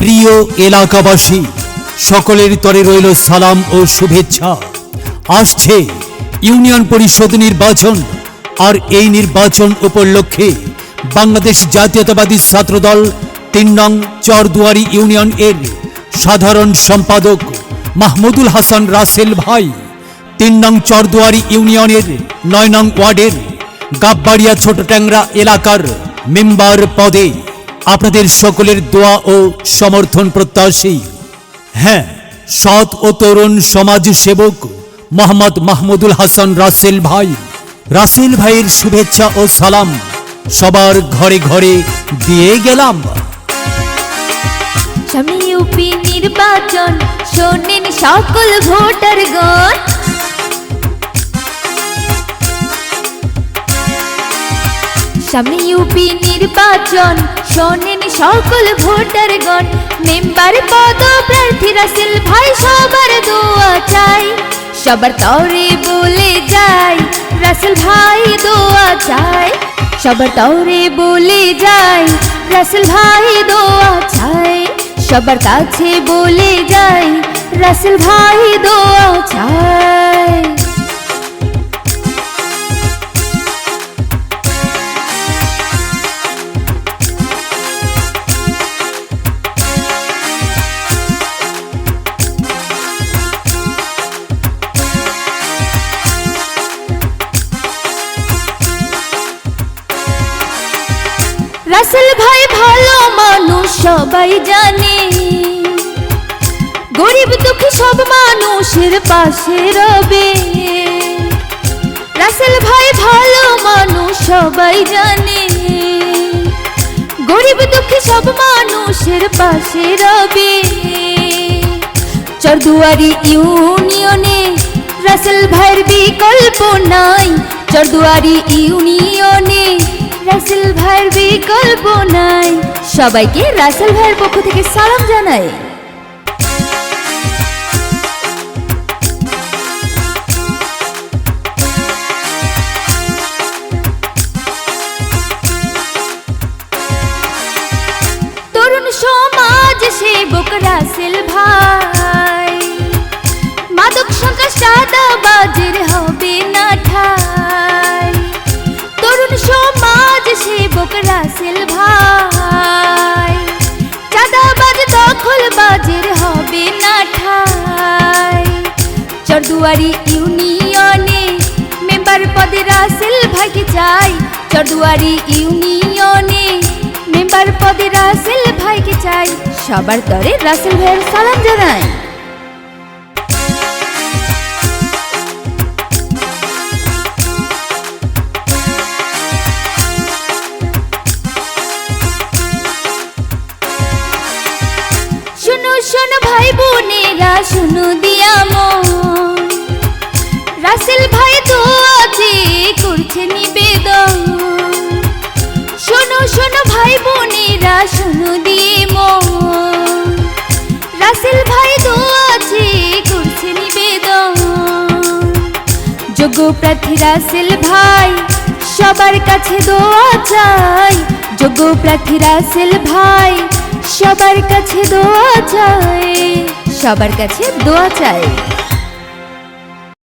প্রিয় এলাকাবাসী, সকলের তরে রইল সালাম ও শুভেচ্ছা। আসছে ইউনিয়ন পরিষদ নির্বাচন, আর এই নির্বাচন উপলক্ষে বাংলাদেশ জাতীয়তাবাদী ছাত্রদল ৩ নং চরদুয়ারি ইউনিয়ন এর সাধারণ সম্পাদক মাহমুদুল হাসান রাসেল ভাই ৩ নং চরদুয়ারি ইউনিয়নের ৯ নং ওয়ার্ডের গাববাড়িয়া ছোট ট্যাংরা এলাকার মেম্বার পদে আপনাদের সকলের দোয়া ও সমর্থন প্রত্যাশী। হ্যাঁ, সৎ ও তরুণ সমাজ সেবক মোহাম্মদ মাহমুদুল হাসান রাসেল ভাইয়ের শুভেচ্ছা ও সালাম সবার ঘরে ঘরে দিয়ে গেলাম। সামনে ইউপি নির্বাচন, শোনেন সকল ভোটারগণ। সামনে ইউপি নির্বাচন, শোনেন সকল ভোটারগণ। মেম্বার পদ প্রার্থী রাসেল ভাই সবার দোয়া চাই, সবার তরে বলে যাই রাসেল ভাই দোয়া চাই, সবার তরে বলে যাই রাসেল ভাই দোয়া চাই, সবার কাছে বলে যাই রাসেল ভাই দোয়া চাই। রাসেল ভাই ভালো মানুষ সবাই জানে, গরিব দুঃখী সব মানুষের পাশে রবে। রাসেল ভাই ভালো মানুষ সবাই জানে, গরিব দুঃখী সব মানুষের পাশে রবে। চরদুয়ারি ইউনিয়নে রাসেল ভাইয়ের বিকল্প নাই, চরদুয়ারি ইউনিয়নে রাসেল ভাইয়ের বিকল্প নাই। সবাইকে রাসেল ভাইয়ের পক্ষ থেকে সালাম জানাই। তরুণ সমাজ সেবক রাসেল ভাই, মাদক সন্ত্রাস চাঁদাবাজের হবে না ঠাই। তরুণ সমাজ সেবক রাসেল ভাই, চাঁদাবাজ দখলবাজের হবে না ঠাই। চরদুয়ারি ইউনিয়নে মেম্বার পদে রাসেল ভাইকে চাই, চরদুয়ারি ইউনিয়নে মেম্বার পদে রাসেল ভাইকে চাই। সবার তরে রাসেল ভাইয়ের সালাম জানাই। শোনো ভাই বোনেরা, শুনো দিয়া মন, রাসেল ভাই দোয়া চেয়ে করছে নিবেদন। শোনো ভাই বোনেরা, শুনো দিয়ে মন, রাসেল ভাই দোয়া চেয়ে করছে নিবেদন। যোগ্য প্রার্থী রাসেল ভাই সবার কাছে দোয়া চাই, যোগ্য প্রার্থী রাসেল ভাই সবার কাছে দোয়া চাই, সবার কাছে দোয়া চাই।